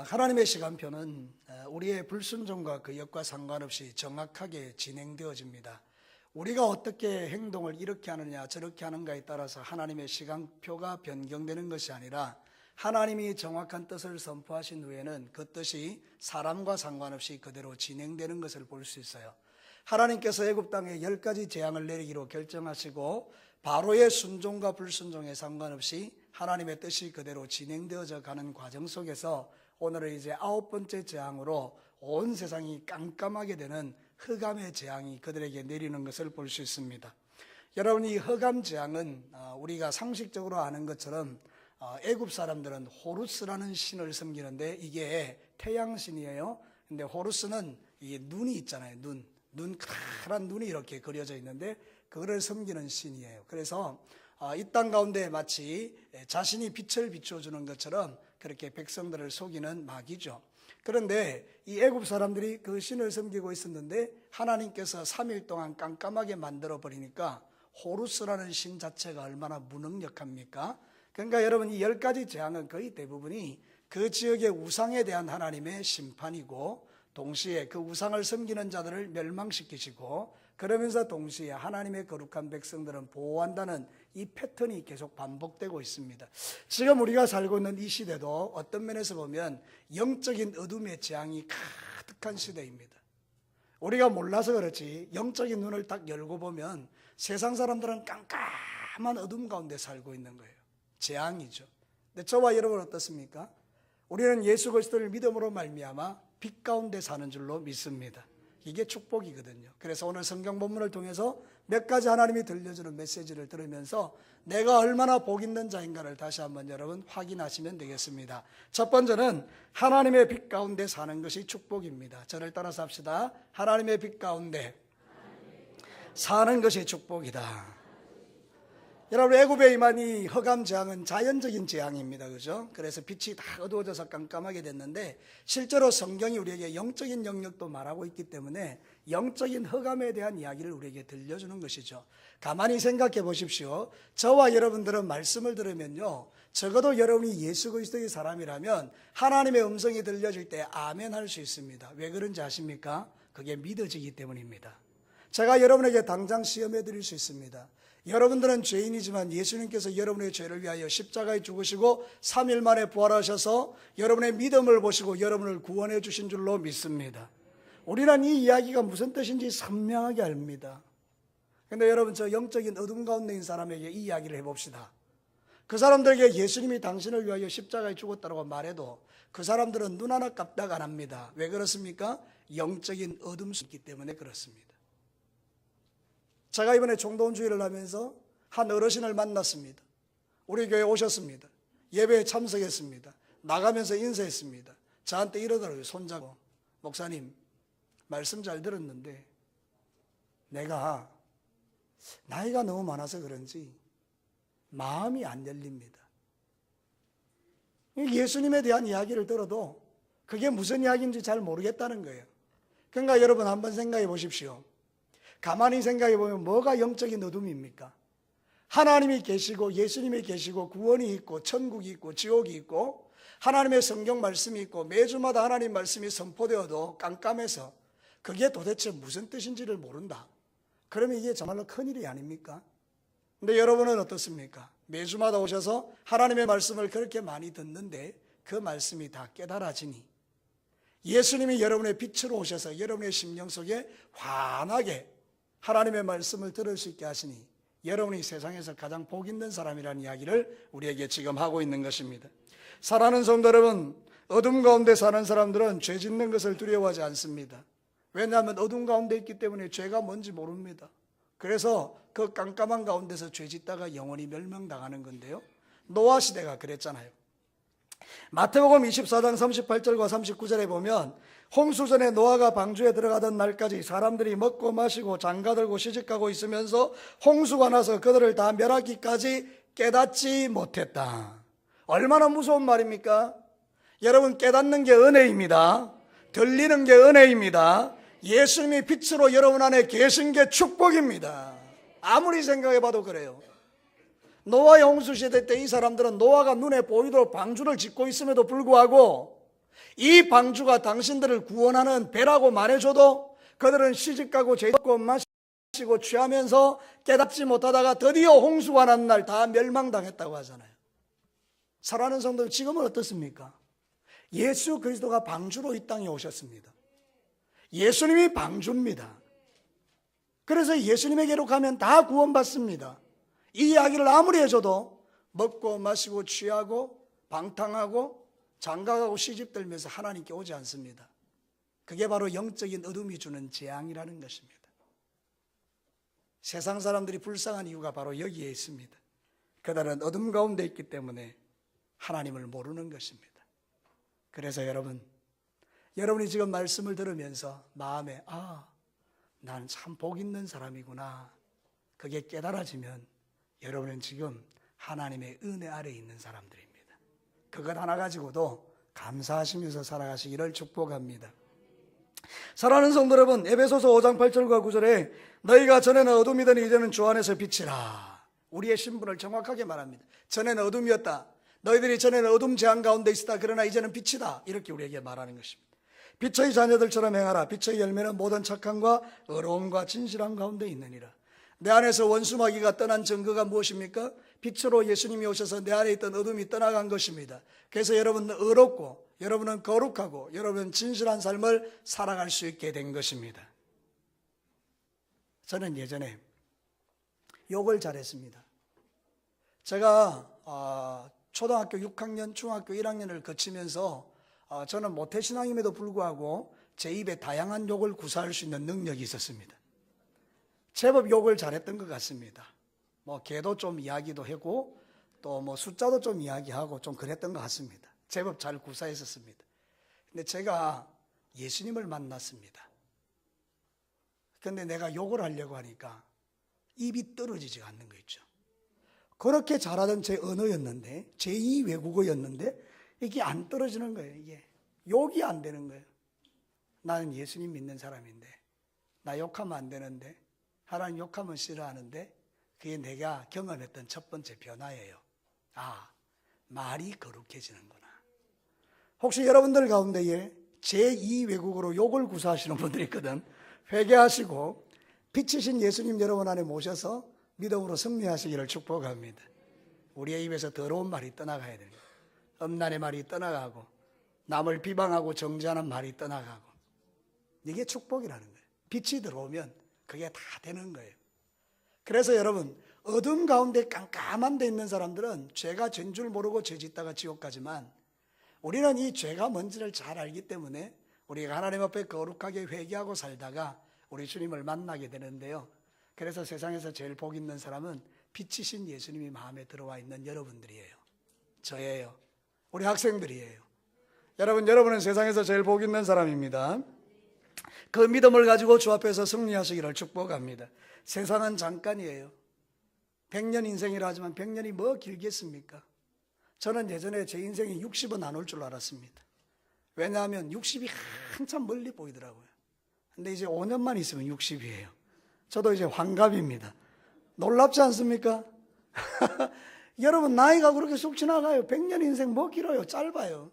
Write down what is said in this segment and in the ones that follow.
하나님의 시간표는 우리의 불순종과 그 역과 상관없이 정확하게 진행되어집니다. 우리가 어떻게 행동을 이렇게 하느냐 저렇게 하는가에 따라서 하나님의 시간표가 변경되는 것이 아니라 하나님이 정확한 뜻을 선포하신 후에는 그 뜻이 사람과 상관없이 그대로 진행되는 것을 볼 수 있어요. 하나님께서 애굽 땅에 10가지 재앙을 내리기로 결정하시고 바로의 순종과 불순종에 상관없이 하나님의 뜻이 그대로 진행되어져 가는 과정 속에서 오늘은 이제 9번째 재앙으로 온 세상이 깜깜하게 되는 흑암의 재앙이 그들에게 내리는 것을 볼 수 있습니다. 여러분, 이 흑암 재앙은 우리가 상식적으로 아는 것처럼 애굽 사람들은 호루스라는 신을 섬기는데 이게 태양신이에요. 근데 호루스는 이 눈이 있잖아요. 눈 커다란 눈이 이렇게 그려져 있는데 그거를 섬기는 신이에요. 그래서 이 땅 가운데 마치 자신이 빛을 비춰주는 것처럼 그렇게 백성들을 속이는 마귀죠. 그런데 이 애굽 사람들이 그 신을 섬기고 있었는데 하나님께서 3일 동안 깜깜하게 만들어 버리니까 호루스라는 신 자체가 얼마나 무능력합니까? 그러니까 여러분, 이 10가지 재앙은 거의 대부분이 그 지역의 우상에 대한 하나님의 심판이고 동시에 그 우상을 섬기는 자들을 멸망시키시고 그러면서 동시에 하나님의 거룩한 백성들은 보호한다는 이 패턴이 계속 반복되고 있습니다. 지금 우리가 살고 있는 이 시대도 어떤 면에서 보면 영적인 어둠의 재앙이 가득한 시대입니다. 우리가 몰라서 그렇지 영적인 눈을 딱 열고 보면 세상 사람들은 깜깜한 어둠 가운데 살고 있는 거예요. 재앙이죠. 근데 저와 여러분 어떻습니까? 우리는 예수 그리스도를 믿음으로 말미암아 빛 가운데 사는 줄로 믿습니다. 이게 축복이거든요. 그래서 오늘 성경 본문을 통해서 몇 가지 하나님이 들려주는 메시지를 들으면서 내가 얼마나 복 있는 자인가를 다시 한번 여러분 확인하시면 되겠습니다. 첫 번째는 하나님의 빛 가운데 사는 것이 축복입니다. 저를 따라서 합시다. 하나님의 빛 가운데 사는 것이 축복이다. 여러분, 애굽에 임한 이 흑암 재앙은 자연적인 재앙입니다. 그죠? 그래서 빛이 다 어두워져서 깜깜하게 됐는데 실제로 성경이 우리에게 영적인 영역도 말하고 있기 때문에 영적인 흑암에 대한 이야기를 우리에게 들려주는 것이죠. 가만히 생각해 보십시오. 저와 여러분들은 말씀을 들으면요, 적어도 여러분이 예수 그리스도의 사람이라면 하나님의 음성이 들려질 때 아멘 할 수 있습니다. 왜 그런지 아십니까? 그게 믿어지기 때문입니다. 제가 여러분에게 당장 시험해 드릴 수 있습니다. 여러분들은 죄인이지만 예수님께서 여러분의 죄를 위하여 십자가에 죽으시고 3일 만에 부활하셔서 여러분의 믿음을 보시고 여러분을 구원해 주신 줄로 믿습니다. 우리는 이 이야기가 무슨 뜻인지 선명하게 압니다. 그런데 여러분, 저 영적인 어둠 가운데 있는 사람에게 이 이야기를 해봅시다. 그 사람들에게 예수님이 당신을 위하여 십자가에 죽었다고 말해도 그 사람들은 눈 하나 깜짝 안 합니다. 왜 그렇습니까? 영적인 어둠 속에 있기 때문에 그렇습니다. 제가 이번에 총동주의를 하면서 한 어르신을 만났습니다. 우리 교회에 오셨습니다. 예배에 참석했습니다. 나가면서 인사했습니다. 저한테 이러더라고요. 손잡고, 목사님 말씀 잘 들었는데 내가 나이가 너무 많아서 그런지 마음이 안 열립니다. 예수님에 대한 이야기를 들어도 그게 무슨 이야기인지 잘 모르겠다는 거예요. 그러니까 여러분 한번 생각해 보십시오. 가만히 생각해 보면 뭐가 영적인 어둠입니까? 하나님이 계시고 예수님이 계시고 구원이 있고 천국이 있고 지옥이 있고 하나님의 성경 말씀이 있고 매주마다 하나님 말씀이 선포되어도 깜깜해서 그게 도대체 무슨 뜻인지를 모른다. 그러면 이게 정말로 큰일이 아닙니까? 근데 여러분은 어떻습니까? 매주마다 오셔서 하나님의 말씀을 그렇게 많이 듣는데 그 말씀이 다 깨달아지니 예수님이 여러분의 빛으로 오셔서 여러분의 심령 속에 환하게 하나님의 말씀을 들을 수 있게 하시니 여러분이 세상에서 가장 복 있는 사람이라는 이야기를 우리에게 지금 하고 있는 것입니다. 사랑하는 성도 여러분, 어둠 가운데 사는 사람들은 죄 짓는 것을 두려워하지 않습니다. 왜냐하면 어둠 가운데 있기 때문에 죄가 뭔지 모릅니다. 그래서 그 깜깜한 가운데서 죄 짓다가 영원히 멸망당하는 건데요, 노아 시대가 그랬잖아요. 마태복음 24장 38절과 39절에 보면 홍수 전에 노아가 방주에 들어가던 날까지 사람들이 먹고 마시고 장가들고 시집가고 있으면서 홍수가 나서 그들을 다 멸하기까지 깨닫지 못했다. 얼마나 무서운 말입니까? 여러분, 깨닫는 게 은혜입니다. 들리는 게 은혜입니다. 예수님이 빛으로 여러분 안에 계신 게 축복입니다. 아무리 생각해 봐도 그래요. 노아의 홍수 시대 때 이 사람들은 노아가 눈에 보이도록 방주를 짓고 있음에도 불구하고 이 방주가 당신들을 구원하는 배라고 말해줘도 그들은 시집가고 죄짓고 마시고 취하면서 깨닫지 못하다가 드디어 홍수가 난 날 다 멸망당했다고 하잖아요. 사랑하는 성도, 지금은 어떻습니까? 예수 그리스도가 방주로 이 땅에 오셨습니다. 예수님이 방주입니다. 그래서 예수님에게로 가면 다 구원받습니다. 이 이야기를 아무리 해줘도 먹고 마시고 취하고 방탕하고 장가가고 시집들면서 하나님께 오지 않습니다. 그게 바로 영적인 어둠이 주는 재앙이라는 것입니다. 세상 사람들이 불쌍한 이유가 바로 여기에 있습니다. 그들은 어둠 가운데 있기 때문에 하나님을 모르는 것입니다. 그래서 여러분이 지금 말씀을 들으면서 마음에 난 참 복 있는 사람이구나, 그게 깨달아지면 여러분은 지금 하나님의 은혜 아래에 있는 사람들입니다. 그것 하나 가지고도 감사하시면서 살아가시기를 축복합니다. 사랑하는 성도 여러분, 에베소서 5장 8절과 9절에 너희가 전에는 어둠이더니 이제는 주 안에서 빛이라, 우리의 신분을 정확하게 말합니다. 전에는 어둠이었다, 너희들이 전에는 어둠 재앙 가운데 있었다, 그러나 이제는 빛이다, 이렇게 우리에게 말하는 것입니다. 빛의 자녀들처럼 행하라. 빛의 열매는 모든 착함과 의로움과 진실함 가운데 있느니라. 내 안에서 원수마귀가 떠난 증거가 무엇입니까? 빛으로 예수님이 오셔서 내 안에 있던 어둠이 떠나간 것입니다. 그래서 여러분은 의롭고 여러분은 거룩하고 여러분은 진실한 삶을 살아갈 수 있게 된 것입니다. 저는 예전에 욕을 잘했습니다. 제가 초등학교 6학년, 중학교 1학년을 거치면서 저는 모태신앙임에도 불구하고 제 입에 다양한 욕을 구사할 수 있는 능력이 있었습니다. 제법 욕을 잘했던 것 같습니다. 개도 좀 이야기도 하고 또 숫자도 좀 이야기하고 좀 그랬던 것 같습니다. 제법 잘 구사했었습니다. 근데 제가 예수님을 만났습니다. 근데 내가 욕을 하려고 하니까 입이 떨어지지 않는 거 있죠. 그렇게 잘하던 제 언어였는데, 제2 외국어였는데 이게 안 떨어지는 거예요. 이게 욕이 안 되는 거예요. 나는 예수님 믿는 사람인데, 나 욕하면 안 되는데, 하나님 욕하면 싫어하는데, 그게 내가 경험했던 첫 번째 변화예요. 말이 거룩해지는구나. 혹시 여러분들 가운데에 제2 외국어로 욕을 구사하시는 분들이 있거든. 회개하시고 빛이신 예수님 여러분 안에 모셔서 믿음으로 승리하시기를 축복합니다. 우리의 입에서 더러운 말이 떠나가야 됩니다. 음란의 말이 떠나가고 남을 비방하고 정죄하는 말이 떠나가고, 이게 축복이라는 거예요. 빛이 들어오면 그게 다 되는 거예요. 그래서 여러분, 어둠 가운데 깜깜한 데 있는 사람들은 죄가 죄인 줄 모르고 죄 짓다가 지옥 가지만, 우리는 이 죄가 뭔지를 잘 알기 때문에 우리가 하나님 앞에 거룩하게 회개하고 살다가 우리 주님을 만나게 되는데요. 그래서 세상에서 제일 복 있는 사람은 빛이신 예수님이 마음에 들어와 있는 여러분들이에요. 저예요. 우리 학생들이에요. 여러분은 세상에서 제일 복 있는 사람입니다. 그 믿음을 가지고 주 앞에서 승리하시기를 축복합니다. 세상은 잠깐이에요. 100년 인생이라 하지만 100년이 뭐 길겠습니까? 저는 예전에 제 인생이 60은 안 올 줄 알았습니다. 왜냐하면 60이 한참 멀리 보이더라고요. 근데 이제 5년만 있으면 60이에요. 저도 이제 환갑입니다. 놀랍지 않습니까? 여러분, 나이가 그렇게 쑥 지나가요. 100년 인생 뭐 길어요? 짧아요.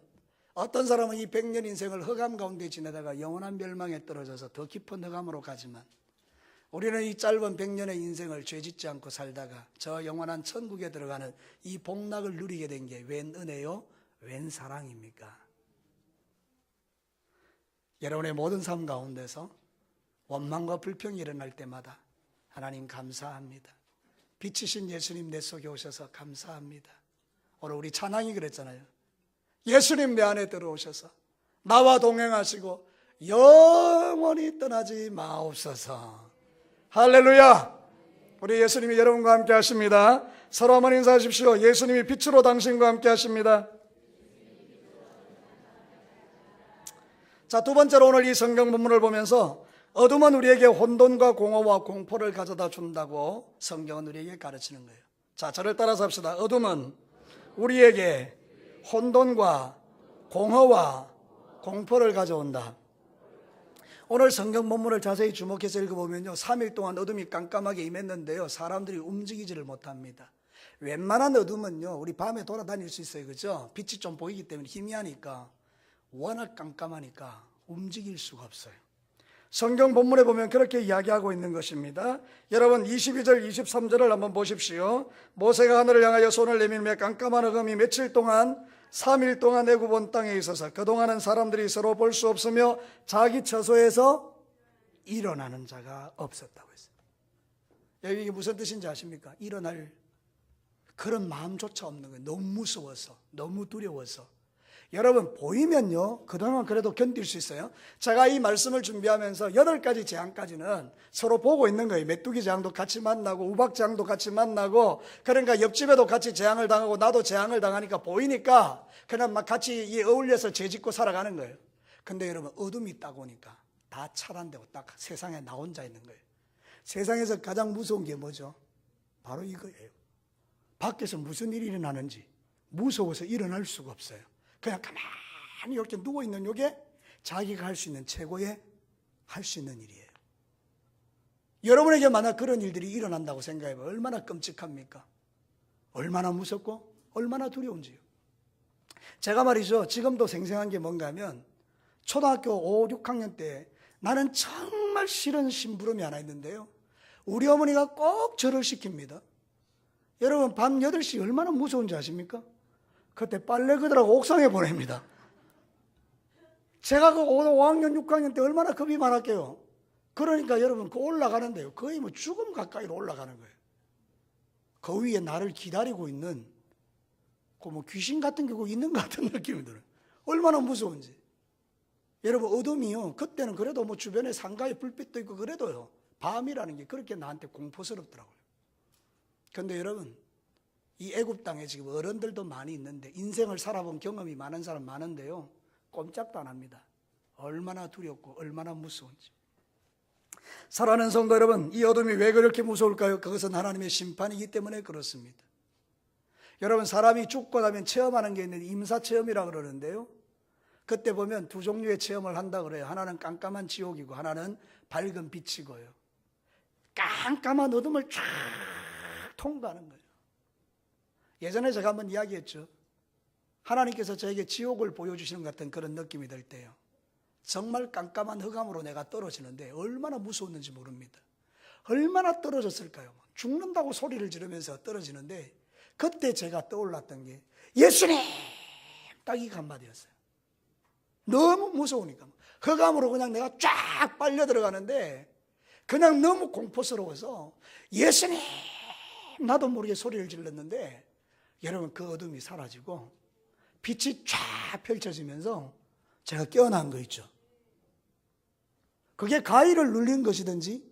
어떤 사람은 이 100년 인생을 흑암 가운데 지내다가 영원한 멸망에 떨어져서 더 깊은 흑암으로 가지만, 우리는 이 짧은 100년의 인생을 죄짓지 않고 살다가 저 영원한 천국에 들어가는 이 복락을 누리게 된 게 웬 은혜요? 웬 사랑입니까? 여러분의 모든 삶 가운데서 원망과 불평이 일어날 때마다 하나님 감사합니다. 빛이신 예수님 내 속에 오셔서 감사합니다. 오늘 우리 찬양이 그랬잖아요. 예수님 내 안에 들어오셔서 나와 동행하시고 영원히 떠나지 마옵소서. 할렐루야. 우리 예수님이 여러분과 함께 하십니다. 서로 한번 인사하십시오. 예수님이 빛으로 당신과 함께 하십니다. 자, 두 번째로 오늘 이 성경 본문을 보면서 어둠은 우리에게 혼돈과 공허와 공포를 가져다 준다고 성경은 우리에게 가르치는 거예요. 자, 저를 따라서 합시다. 어둠은 우리에게 혼돈과 공허와 공포를 가져온다. 오늘 성경 본문을 자세히 주목해서 읽어보면요, 3일 동안 어둠이 깜깜하게 임했는데요, 사람들이 움직이지를 못합니다. 웬만한 어둠은요, 우리 밤에 돌아다닐 수 있어요. 그죠? 빛이 좀 보이기 때문에 희미하니까. 워낙 깜깜하니까 움직일 수가 없어요. 성경 본문에 보면 그렇게 이야기하고 있는 것입니다. 여러분 22절 23절을 한번 보십시오. 모세가 하늘을 향하여 손을 내밀며 깜깜한 흑암이 며칠 동안 3일 동안 애굽 온 땅에 있어서 그동안은 사람들이 서로 볼 수 없으며 자기 처소에서 일어나는 자가 없었다고 했어요. 여기 이게 무슨 뜻인지 아십니까? 일어날 그런 마음조차 없는 거예요. 너무 무서워서, 너무 두려워서. 여러분 보이면요 그동안 그래도 견딜 수 있어요. 제가 이 말씀을 준비하면서 8가지 재앙까지는 서로 보고 있는 거예요. 메뚜기 재앙도 같이 만나고 우박 재앙도 같이 만나고, 그러니까 옆집에도 같이 재앙을 당하고 나도 재앙을 당하니까 보이니까 그냥 막 같이 어울려서 죄짓고 살아가는 거예요. 근데 여러분 어둠이 딱 오니까 다 차단되고 딱 세상에 나 혼자 있는 거예요. 세상에서 가장 무서운 게 뭐죠? 바로 이거예요. 밖에서 무슨 일이 일어나는지 무서워서 일어날 수가 없어요. 그냥 가만히 이렇게 누워있는 요게 자기가 할 수 있는 최고의 할 수 있는 일이에요. 여러분에게 만약 그런 일들이 일어난다고 생각해봐요. 얼마나 끔찍합니까? 얼마나 무섭고 얼마나 두려운지요. 제가 말이죠 지금도 생생한 게 뭔가 하면 초등학교 5, 6학년 때 나는 정말 싫은 심부름이 하나 있는데요, 우리 어머니가 꼭 저를 시킵니다. 여러분 밤 8시 얼마나 무서운지 아십니까? 그때 빨래 그들하고 옥상에 보냅니다. 제가 그 5학년 6학년 때 얼마나 겁이 많았게요. 그러니까 여러분 그 올라가는데요 거의 뭐 죽음 가까이로 올라가는 거예요. 그 위에 나를 기다리고 있는 그 뭐 귀신 같은 게 있는 것 같은 느낌이 들어요. 얼마나 무서운지. 여러분 어둠이요 그때는 그래도 뭐 주변에 상가에 불빛도 있고 그래도요 밤이라는 게 그렇게 나한테 공포스럽더라고요. 그런데 여러분 이 애굽 땅에 지금 어른들도 많이 있는데 인생을 살아본 경험이 많은 사람 많은데요 꼼짝도 안 합니다. 얼마나 두렵고 얼마나 무서운지. 사랑하는 성도 여러분, 이 어둠이 왜 그렇게 무서울까요? 그것은 하나님의 심판이기 때문에 그렇습니다. 여러분 거라면 죽고 나면 체험하는 게 있는데 임사체험이라고 그러는데요, 그때 보면 두 종류의 체험을 한다 그래요. 하나는 깜깜한 지옥이고 하나는 밝은 빛이고요. 깜깜한 어둠을 쫙 통과하는 거예요. 예전에 제가 한번 이야기했죠. 하나님께서 저에게 지옥을 보여주시는 것 같은 그런 느낌이 들 때요, 정말 깜깜한 흑암으로 내가 떨어지는데 얼마나 무서웠는지 모릅니다. 얼마나 떨어졌을까요? 죽는다고 소리를 지르면서 떨어지는데 그때 제가 떠올랐던 게 예수님! 딱 이 한마디였어요. 너무 무서우니까 흑암으로 그냥 내가 쫙 빨려 들어가는데 그냥 너무 공포스러워서 예수님! 나도 모르게 소리를 질렀는데 여러분 그 어둠이 사라지고 빛이 쫙 펼쳐지면서 제가 깨어난 거 있죠. 그게 가위를 눌린 것이든지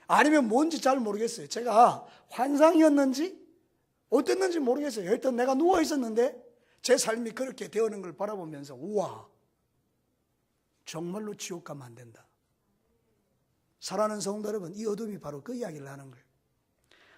아니면 뭔지 잘 모르겠어요. 제가 환상이었는지 어땠는지 모르겠어요. 일단 내가 누워 있었는데 제 삶이 그렇게 되어오는 걸 바라보면서 우와, 정말로 지옥 가면 안 된다. 사랑하는 성도 여러분, 이 어둠이 바로 그 이야기를 하는 거예요.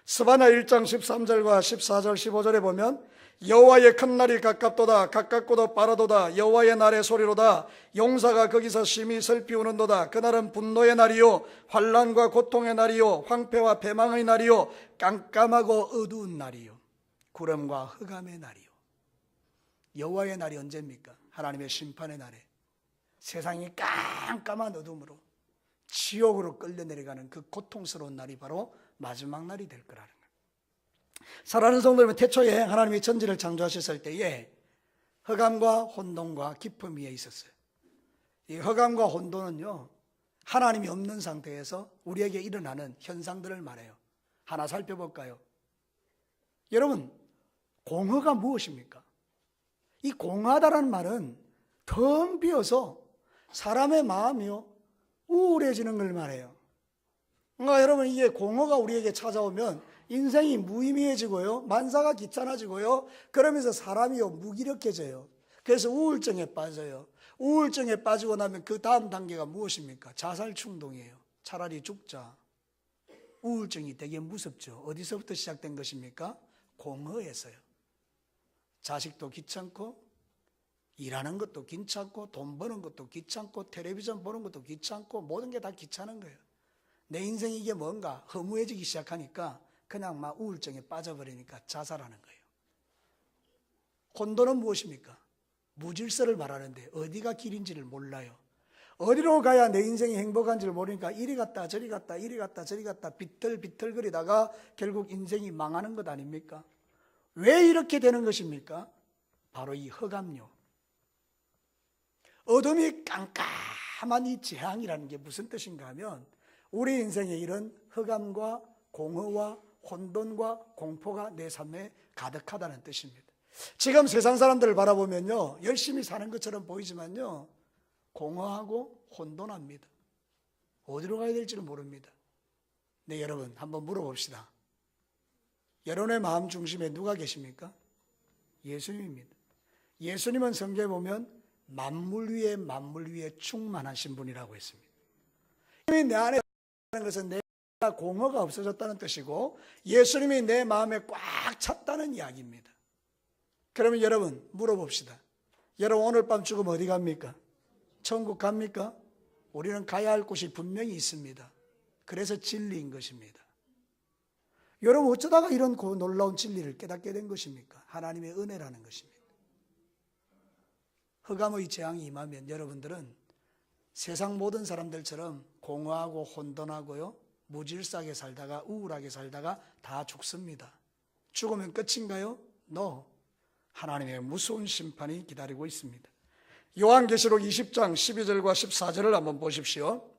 스바냐 1장 13절과 14절 15절에 보면 여호와의 큰 날이 가깝도다. 가깝고도 빠르도다. 여호와의 날의 소리로다. 용사가 거기서 심히 슬피우는도다. 그날은 분노의 날이요 환난과 고통의 날이요 황폐와 패망의 날이요 깜깜하고 어두운 날이요 구름과 흑암의 날이요. 여호와의 날이 언제입니까? 하나님의 심판의 날에 세상이 깜깜한 어둠으로 지옥으로 끌려 내려가는 그 고통스러운 날이 바로 마지막 날이 될 거라는 거예요. 사랑하는 성도 여러분, 태초에 하나님이 천지를 창조하셨을 때에 흑암과 혼돈과 깊음 위에 있었어요. 이 흑암과 혼돈은요 하나님이 없는 상태에서 우리에게 일어나는 현상들을 말해요. 하나 살펴볼까요? 여러분, 공허가 무엇입니까? 이 공허하다라는 말은 텅 비어서 사람의 마음이요 우울해지는 걸 말해요. 그러니까 여러분 이게 공허가 우리에게 찾아오면 인생이 무의미해지고요 만사가 귀찮아지고요 그러면서 사람이요 무기력해져요. 그래서 우울증에 빠져요. 우울증에 빠지고 나면 그 다음 단계가 무엇입니까? 자살 충동이에요. 차라리 죽자. 우울증이 되게 무섭죠. 어디서부터 시작된 것입니까? 공허에서요. 자식도 귀찮고 일하는 것도 귀찮고 돈 버는 것도 귀찮고 텔레비전 보는 것도 귀찮고 모든 게 다 귀찮은 거예요. 내 인생이 이게 뭔가 허무해지기 시작하니까 그냥 막 우울증에 빠져버리니까 자살하는 거예요. 혼돈은 무엇입니까? 무질서를 말하는데 어디가 길인지를 몰라요. 어디로 가야 내 인생이 행복한지를 모르니까 이리 갔다 저리 갔다 이리 갔다 저리 갔다 비틀비틀거리다가 결국 인생이 망하는 것 아닙니까? 왜 이렇게 되는 것입니까? 바로 이 흑암요. 어둠이 깜깜한 이 재앙이라는 게 무슨 뜻인가 하면 우리 인생에 이런 흑암과 공허와 혼돈과 공포가 내 삶에 가득하다는 뜻입니다. 지금 세상 사람들을 바라보면요, 열심히 사는 것처럼 보이지만요, 공허하고 혼돈합니다. 어디로 가야 될지는 모릅니다. 네, 여러분 한번 물어봅시다. 여러분의 마음 중심에 누가 계십니까? 예수님입니다. 예수님은 성경에 보면 만물 위에 충만하신 분이라고 했습니다. 내 안에 있다는 것은 내가 공허가 없어졌다는 뜻이고 예수님이 내 마음에 꽉 찼다는 이야기입니다. 그러면 여러분 물어봅시다. 여러분 오늘 밤 죽으면 어디 갑니까? 천국 갑니까? 우리는 가야 할 곳이 분명히 있습니다. 그래서 진리인 것입니다. 여러분 어쩌다가 이런 놀라운 진리를 깨닫게 된 것입니까? 하나님의 은혜라는 것입니다. 흑암의 재앙이 임하면 여러분들은 세상 모든 사람들처럼 공허하고 혼돈하고요, 무질서하게 살다가 우울하게 살다가 다 죽습니다. 죽으면 끝인가요? No. 하나님의 무서운 심판이 기다리고 있습니다. 요한계시록 20장 12절과 14절을 한번 보십시오.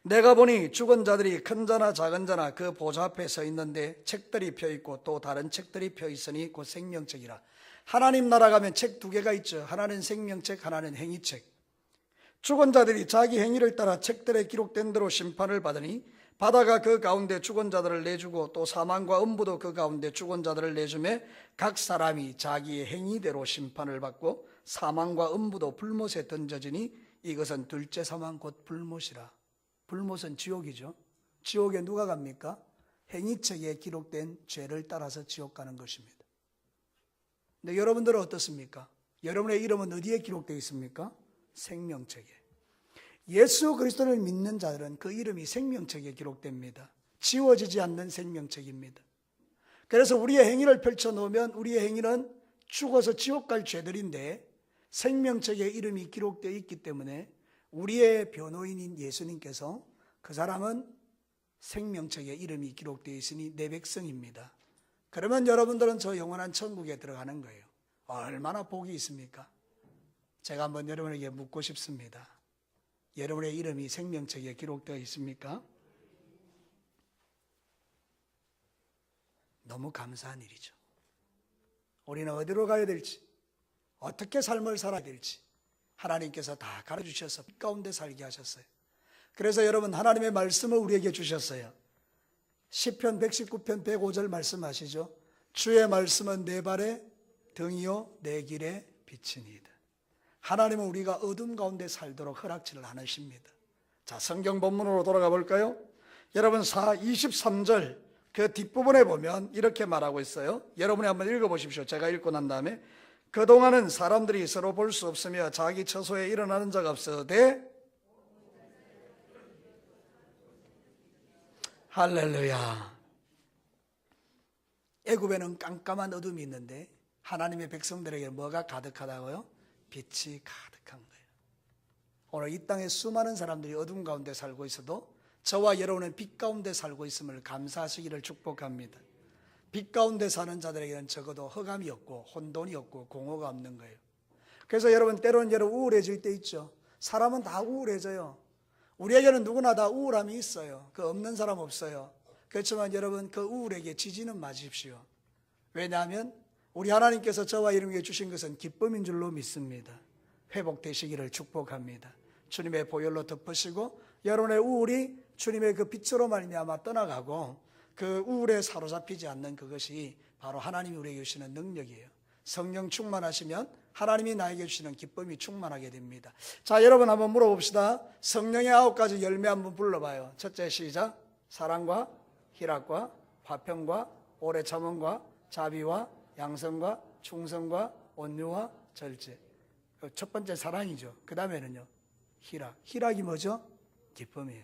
내가 보니 죽은 자들이 큰 자나 작은 자나 그 보좌 앞에 서 있는데 책들이 펴있고 또 다른 책들이 펴있으니 곧 생명책이라. 하나님 나라 가면 책 두 개가 있죠. 하나는 생명책, 하나는 행위책. 죽은 자들이 자기 행위를 따라 책들에 기록된 대로 심판을 받으니 바다가 그 가운데 죽은 자들을 내주고 또 사망과 음부도 그 가운데 죽은 자들을 내주매 각 사람이 자기의 행위대로 심판을 받고 사망과 음부도 불못에 던져지니 이것은 둘째 사망 곧 불못이라. 불못은 지옥이죠. 지옥에 누가 갑니까? 행위책에 기록된 죄를 따라서 지옥 가는 것입니다. 근데 여러분들은 어떻습니까? 여러분의 이름은 어디에 기록되어 있습니까? 생명책에. 예수 그리스도를 믿는 자들은 그 이름이 생명책에 기록됩니다. 지워지지 않는 생명책입니다. 그래서 우리의 행위를 펼쳐놓으면 우리의 행위는 죽어서 지옥 갈 죄들인데 생명책에 이름이 기록되어 있기 때문에 우리의 변호인인 예수님께서 그 사람은 생명책에 이름이 기록되어 있으니 내 백성입니다. 그러면 여러분들은 저 영원한 천국에 들어가는 거예요. 얼마나 복이 있습니까? 제가 한번 여러분에게 묻고 싶습니다. 여러분의 이름이 생명책에 기록되어 있습니까? 너무 감사한 일이죠. 우리는 어디로 가야 될지, 어떻게 삶을 살아야 될지 하나님께서 다 가르쳐주셔서 빛 가운데 살게 하셨어요. 그래서 여러분 하나님의 말씀을 우리에게 주셨어요. 시편 119편 105절 말씀하시죠. 주의 말씀은 내 발의 등이요 내 길의 빛이니이다. 하나님은 우리가 어둠 가운데 살도록 허락지를 않으십니다. 자, 성경 본문으로 돌아가 볼까요? 여러분 23절 그 뒷부분에 보면 이렇게 말하고 있어요. 여러분이 한번 읽어보십시오. 제가 읽고 난 다음에 그동안은 사람들이 서로 볼 수 없으며 자기 처소에 일어나는 자가 없어도 할렐루야. 애굽에는 깜깜한 어둠이 있는데 하나님의 백성들에게 뭐가 가득하다고요? 빛이 가득한 거예요. 오늘 이 땅에 수많은 사람들이 어둠 가운데 살고 있어도 저와 여러분은 빛 가운데 살고 있음을 감사하시기를 축복합니다. 빛 가운데 사는 자들에게는 적어도 흑암이 없고 혼돈이 없고 공허가 없는 거예요. 그래서 여러분 때로는 우울해질 때 있죠. 사람은 다 우울해져요. 우리에게는 누구나 다 우울함이 있어요. 그 없는 사람 없어요. 그렇지만 여러분 그 우울에게 지지는 마십시오. 왜냐하면 우리 하나님께서 저와 여러분에게 주신 것은 기쁨인 줄로 믿습니다. 회복되시기를 축복합니다. 주님의 보혈로 덮으시고 여러분의 우울이 주님의 그 빛으로 말미암아 떠나가고 그 우울에 사로잡히지 않는 그것이 바로 하나님이 우리에게 주시는 능력이에요. 성령 충만하시면 하나님이 나에게 주시는 기쁨이 충만하게 됩니다. 자, 여러분 한번 물어봅시다. 성령의 9가지 열매 한번 불러봐요. 첫째 시작. 사랑과 희락과 화평과 오래 참음과 자비와 양성과 충성과 온유와 절제. 첫 번째 사랑이죠. 그 다음에는요 희락. 희락이 뭐죠? 기쁨이에요.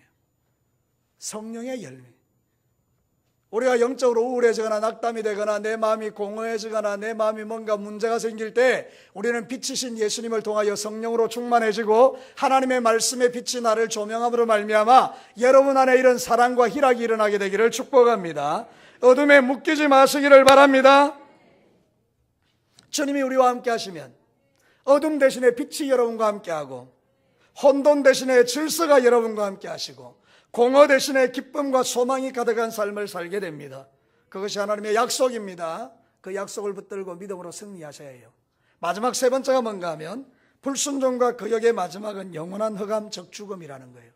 성령의 열매. 우리가 영적으로 우울해지거나 낙담이 되거나 내 마음이 공허해지거나 내 마음이 뭔가 문제가 생길 때 우리는 빛이신 예수님을 통하여 성령으로 충만해지고 하나님의 말씀의 빛이 나를 조명함으로 말미암아 여러분 안에 이런 사랑과 희락이 일어나게 되기를 축복합니다. 어둠에 묶이지 마시기를 바랍니다. 주님이 우리와 함께 하시면 어둠 대신에 빛이 여러분과 함께하고 혼돈 대신에 질서가 여러분과 함께 하시고 공허 대신에 기쁨과 소망이 가득한 삶을 살게 됩니다. 그것이 하나님의 약속입니다. 그 약속을 붙들고 믿음으로 승리하셔야 해요. 마지막 세 번째가 뭔가 하면 불순종과 거역의 마지막은 영원한 흑암 즉 죽음이라는 거예요.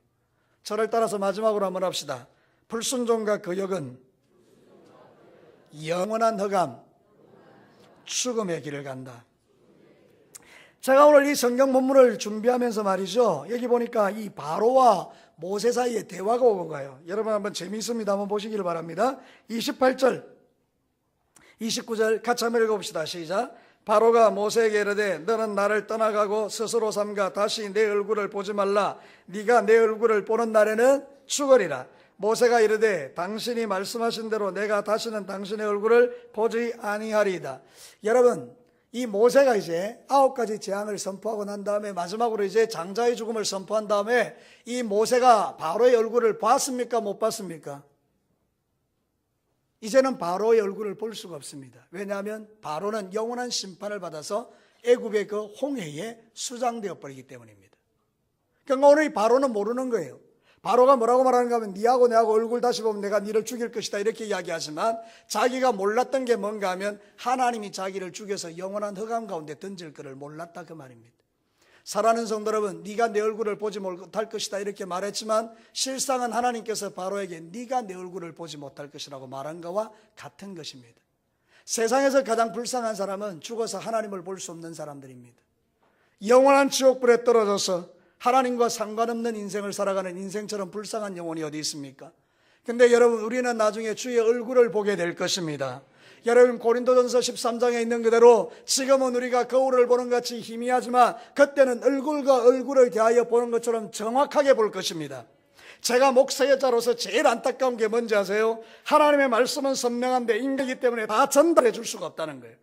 저를 따라서 마지막으로 한번 합시다. 불순종과 거역은 영원한 흑암 죽음의 길을 간다. 제가 오늘 이 성경 본문을 준비하면서 말이죠, 여기 보니까 이 바로와 모세 사이에 대화가 오고 가요. 여러분 한번 재미있습니다. 한번 보시기를 바랍니다. 28절 29절 같이 한번 읽어봅시다. 시작. 바로가 모세에게 이르되 너는 나를 떠나가고 스스로 삼가 다시 내 얼굴을 보지 말라. 네가 내 얼굴을 보는 날에는 죽으리라. 모세가 이르되 당신이 말씀하신 대로 내가 다시는 당신의 얼굴을 보지 아니하리이다. 여러분, 이 모세가 이제 9가지 재앙을 선포하고 난 다음에 마지막으로 이제 장자의 죽음을 선포한 다음에 이 모세가 바로의 얼굴을 봤습니까? 못 봤습니까? 이제는 바로의 얼굴을 볼 수가 없습니다. 왜냐하면 바로는 영원한 심판을 받아서 애굽의 그 홍해에 수장되어 버리기 때문입니다. 그러니까 오늘 이 바로는 모르는 거예요. 바로가 뭐라고 말하는가 하면 니하고 내하고 얼굴 다시 보면 내가 니를 죽일 것이다 이렇게 이야기하지만 자기가 몰랐던 게 뭔가 하면 하나님이 자기를 죽여서 영원한 흑암 가운데 던질 것을 몰랐다 그 말입니다. 사랑하는 성도 여러분, 네가 내 얼굴을 보지 못할 것이다 이렇게 말했지만 실상은 하나님께서 바로에게 네가 내 얼굴을 보지 못할 것이라고 말한 것과 같은 것입니다. 세상에서 가장 불쌍한 사람은 죽어서 하나님을 볼 수 없는 사람들입니다. 영원한 지옥불에 떨어져서 하나님과 상관없는 인생을 살아가는 인생처럼 불쌍한 영혼이 어디 있습니까? 근데 여러분, 우리는 나중에 주의 얼굴을 보게 될 것입니다. 여러분, 고린도전서 13장에 있는 그대로 지금은 우리가 거울을 보는 것 같이 희미하지만 그때는 얼굴과 얼굴을 대하여 보는 것처럼 정확하게 볼 것입니다. 제가 목사자로서 제일 안타까운 게 뭔지 아세요? 하나님의 말씀은 선명한데 인간이기 때문에 다 전달해 줄 수가 없다는 거예요.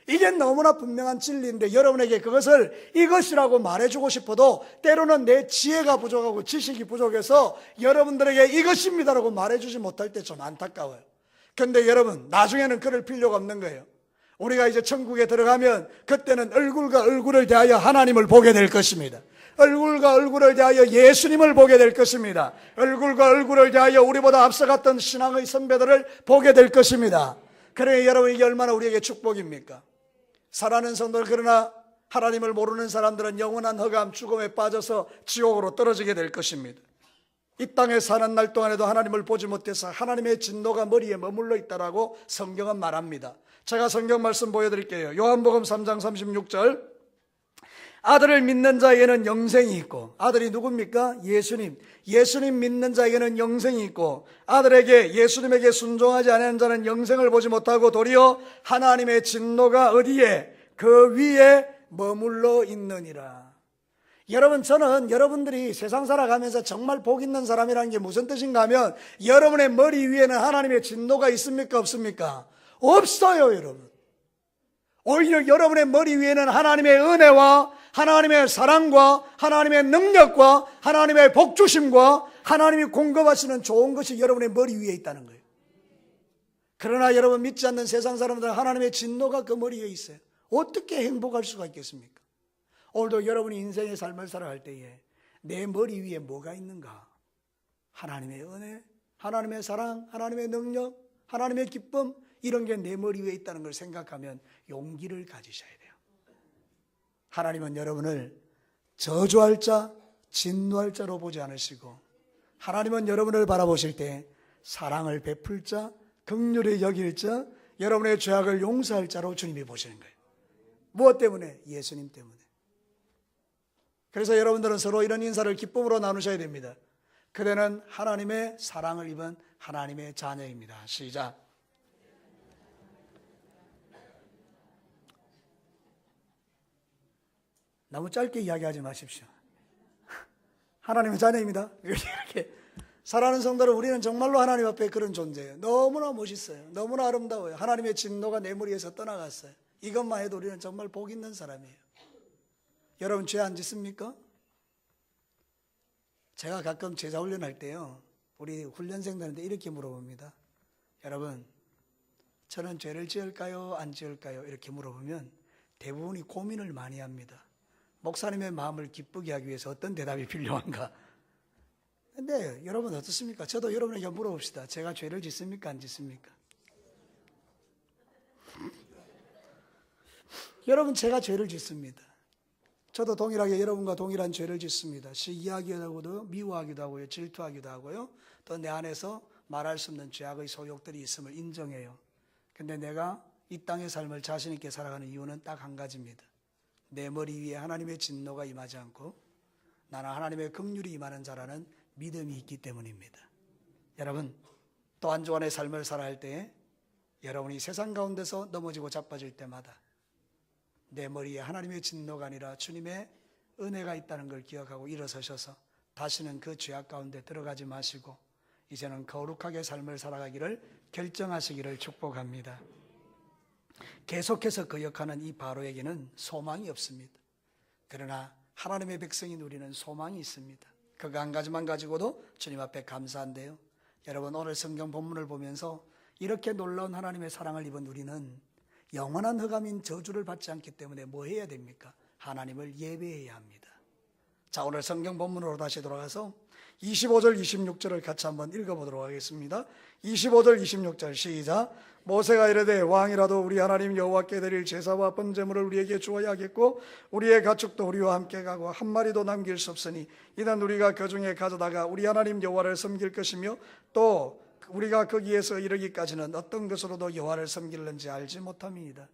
이게 너무나 분명한 진리인데 여러분에게 그것을 이것이라고 말해주고 싶어도 때로는 내 지혜가 부족하고 지식이 부족해서 여러분들에게 이것입니다라고 말해주지 못할 때 좀 안타까워요. 그런데 여러분, 나중에는 그럴 필요가 없는 거예요. 우리가 이제 천국에 들어가면 그때는 얼굴과 얼굴을 대하여 하나님을 보게 될 것입니다. 얼굴과 얼굴을 대하여 예수님을 보게 될 것입니다. 얼굴과 얼굴을 대하여 우리보다 앞서갔던 신앙의 선배들을 보게 될 것입니다. 그래 여러분, 이게 얼마나 우리에게 축복입니까? 사랑하는 성도들, 그러나 하나님을 모르는 사람들은 영원한 흑암 죽음에 빠져서 지옥으로 떨어지게 될 것입니다. 이 땅에 사는 날 동안에도 하나님을 보지 못해서 하나님의 진노가 머리에 머물러 있다라고 성경은 말합니다. 제가 성경 말씀 보여드릴게요. 요한복음 3장 36절. 아들을 믿는 자에게는 영생이 있고, 아들이 누굽니까? 예수님. 예수님 믿는 자에게는 영생이 있고 아들에게 예수님에게 순종하지 않은 자는 영생을 보지 못하고 도리어 하나님의 진노가 어디에? 그 위에 머물러 있느니라. 여러분, 저는 여러분들이 세상 살아가면서 정말 복 있는 사람이라는 게 무슨 뜻인가 하면 여러분의 머리 위에는 하나님의 진노가 있습니까? 없습니까? 없어요. 여러분, 오히려 여러분의 머리 위에는 하나님의 은혜와 하나님의 사랑과 하나님의 능력과 하나님의 복주심과 하나님이 공급하시는 좋은 것이 여러분의 머리 위에 있다는 거예요. 그러나 여러분, 믿지 않는 세상 사람들은 하나님의 진노가 그 머리에 있어요. 어떻게 행복할 수가 있겠습니까? 오늘도 여러분이 인생의 삶을 살아갈 때에 내 머리 위에 뭐가 있는가? 하나님의 은혜, 하나님의 사랑, 하나님의 능력, 하나님의 기쁨, 이런 게 내 머리 위에 있다는 걸 생각하면 용기를 가지셔야 돼요. 하나님은 여러분을 저주할 자, 진노할 자로 보지 않으시고 하나님은 여러분을 바라보실 때 사랑을 베풀 자, 긍휼히 여길 자, 여러분의 죄악을 용서할 자로 주님이 보시는 거예요. 무엇 때문에? 예수님 때문에. 그래서 여러분들은 서로 이런 인사를 기쁨으로 나누셔야 됩니다. 그대는 하나님의 사랑을 입은 하나님의 자녀입니다. 시작. 너무 짧게 이야기하지 마십시오. 하나님의 자녀입니다. 이렇게 사랑하는 성도들, 우리는 정말로 하나님 앞에 그런 존재예요. 너무나 멋있어요. 너무나 아름다워요. 하나님의 진노가 내 머리에서 떠나갔어요. 이것만 해도 우리는 정말 복 있는 사람이에요. 여러분, 죄 안 짓습니까? 제가 가끔 제자 훈련할 때요, 우리 훈련생들한테 이렇게 물어봅니다. 여러분, 저는 죄를 지을까요? 안 지을까요? 이렇게 물어보면 대부분이 고민을 많이 합니다. 목사님의 마음을 기쁘게 하기 위해서 어떤 대답이 필요한가? 근데 여러분 어떻습니까? 저도 여러분에게 물어봅시다. 제가 죄를 짓습니까? 안 짓습니까? 여러분, 제가 죄를 짓습니다. 저도 동일하게 여러분과 동일한 죄를 짓습니다. 시기하기도 하고도, 미워하기도 하고요, 질투하기도 하고요, 또 내 안에서 말할 수 없는 죄악의 소욕들이 있음을 인정해요. 근데 내가 이 땅의 삶을 자신 있게 살아가는 이유는 딱 한 가지입니다. 내 머리 위에 하나님의 진노가 임하지 않고 나는 하나님의 긍휼이 임하는 자라는 믿음이 있기 때문입니다. 여러분, 또 한 주간의 삶을 살아갈 때 여러분이 세상 가운데서 넘어지고 자빠질 때마다 내 머리에 하나님의 진노가 아니라 주님의 은혜가 있다는 걸 기억하고 일어서셔서 다시는 그 죄악 가운데 들어가지 마시고 이제는 거룩하게 삶을 살아가기를 결정하시기를 축복합니다. 계속해서 거역하는 이 바로에게는 소망이 없습니다. 그러나 하나님의 백성인 우리는 소망이 있습니다. 그거 한 가지만 가지고도 주님 앞에 감사한데요, 여러분, 오늘 성경 본문을 보면서 이렇게 놀라운 하나님의 사랑을 입은 우리는 영원한 흑암인 저주를 받지 않기 때문에 뭐 해야 됩니까? 하나님을 예배해야 합니다. 자, 오늘 성경 본문으로 다시 돌아가서 25절 26절을 같이 한번 읽어보도록 하겠습니다. 25절 26절 시작. 모세가 이르되 왕이라도 우리 하나님 여호와께 드릴 제사와 번제물을 우리에게 주어야 하겠고 우리의 가축도 우리와 함께 가고 한 마리도 남길 수 없으니 이는 우리가 그 중에 가져다가 우리 하나님 여호와를 섬길 것이며 또 우리가 거기에서 이르기까지는 어떤 것으로도 여호와를 섬길는지 알지 못함이니이다.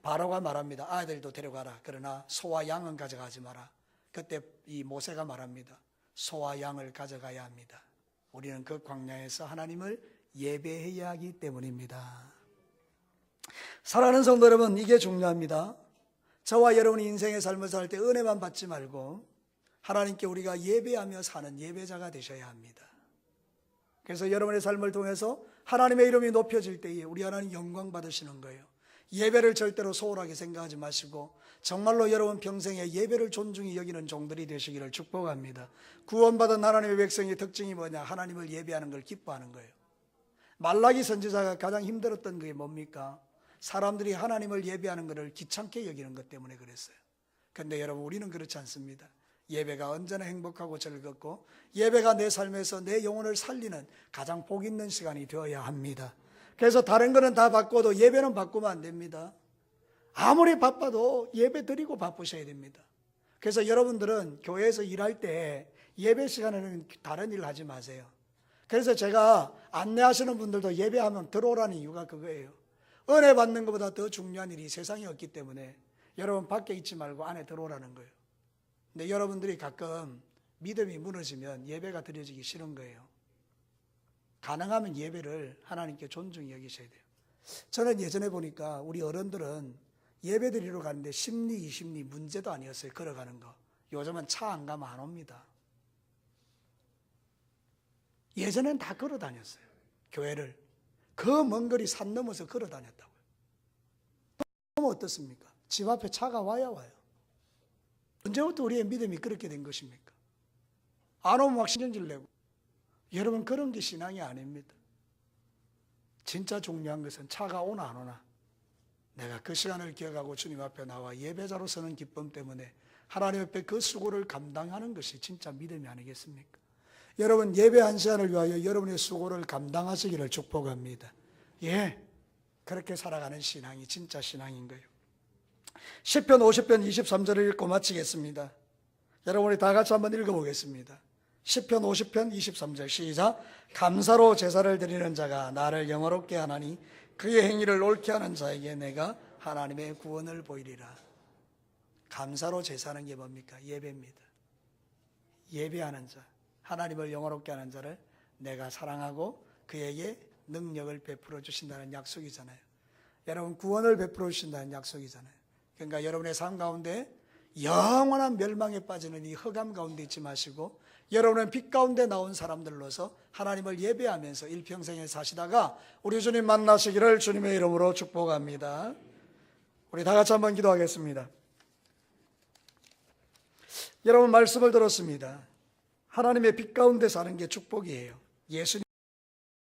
바로가 말합니다. 아이들도 데려가라. 그러나 소와 양은 가져가지 마라. 그때 이 모세가 말합니다. 소와 양을 가져가야 합니다. 우리는 그 광야에서 하나님을 예배해야 하기 때문입니다. 사랑하는 성도 여러분, 이게 중요합니다. 저와 여러분이 인생의 삶을 살 때 은혜만 받지 말고 하나님께 우리가 예배하며 사는 예배자가 되셔야 합니다. 그래서 여러분의 삶을 통해서 하나님의 이름이 높여질 때에 우리 하나님 영광 받으시는 거예요. 예배를 절대로 소홀하게 생각하지 마시고 정말로 여러분 평생에 예배를 존중히 여기는 종들이 되시기를 축복합니다. 구원받은 하나님의 백성의 특징이 뭐냐? 하나님을 예배하는 걸 기뻐하는 거예요. 말라기 선지자가 가장 힘들었던 게 뭡니까? 사람들이 하나님을 예배하는 것을 귀찮게 여기는 것 때문에 그랬어요. 그런데 여러분, 우리는 그렇지 않습니다. 예배가 언제나 행복하고 즐겁고 예배가 내 삶에서 내 영혼을 살리는 가장 복 있는 시간이 되어야 합니다. 그래서 다른 거는 다 바꿔도 예배는 바꾸면 안 됩니다. 아무리 바빠도 예배 드리고 바쁘셔야 됩니다. 그래서 여러분들은 교회에서 일할 때 예배 시간에는 다른 일 하지 마세요. 그래서 제가 안내하시는 분들도 예배하면 들어오라는 이유가 그거예요. 은혜 받는 것보다 더 중요한 일이 세상에 없기 때문에 여러분 밖에 있지 말고 안에 들어오라는 거예요. 근데 여러분들이 가끔 믿음이 무너지면 예배가 드려지기 싫은 거예요. 가능하면 예배를 하나님께 존중히 여기셔야 돼요. 저는 예전에 보니까 우리 어른들은 예배 드리러 가는데 10리 20리 문제도 아니었어요. 걸어가는 거. 요즘은 차 안 가면 안 옵니다. 예전엔 다 걸어 다녔어요. 교회를. 그 먼 거리 산 넘어서 걸어 다녔다고요. 그럼 어떻습니까? 집 앞에 차가 와야 와요. 언제부터 우리의 믿음이 그렇게 된 것입니까? 안 오면 막 신경질 내고. 여러분, 그런 게 신앙이 아닙니다. 진짜 중요한 것은 차가 오나 안 오나 내가 그 시간을 기억하고 주님 앞에 나와 예배자로 서는 기쁨 때문에 하나님 앞에 그 수고를 감당하는 것이 진짜 믿음이 아니겠습니까? 여러분, 예배 한 시간을 위하여 여러분의 수고를 감당하시기를 축복합니다. 예, 그렇게 살아가는 신앙이 진짜 신앙인 거예요. 시편 50편 23절을 읽고 마치겠습니다. 여러분이 다 같이 한번 읽어보겠습니다. 시편 50편 23절 시작. 감사로 제사를 드리는 자가 나를 영화롭게 하나니 그의 행위를 옳게 하는 자에게 내가 하나님의 구원을 보이리라. 감사로 제사하는 게 뭡니까? 예배입니다. 예배하는 자, 하나님을 영화롭게 하는 자를 내가 사랑하고 그에게 능력을 베풀어 주신다는 약속이잖아요. 여러분, 구원을 베풀어 주신다는 약속이잖아요. 그러니까 여러분의 삶 가운데 영원한 멸망에 빠지는 이 흑암 가운데 있지 마시고 여러분은 빛 가운데 나온 사람들로서 하나님을 예배하면서 일평생에 사시다가 우리 주님 만나시기를 주님의 이름으로 축복합니다. 우리 다 같이 한번 기도하겠습니다. 여러분 말씀을 들었습니다. 하나님의 빛 가운데 사는 게 축복이에요. 예수님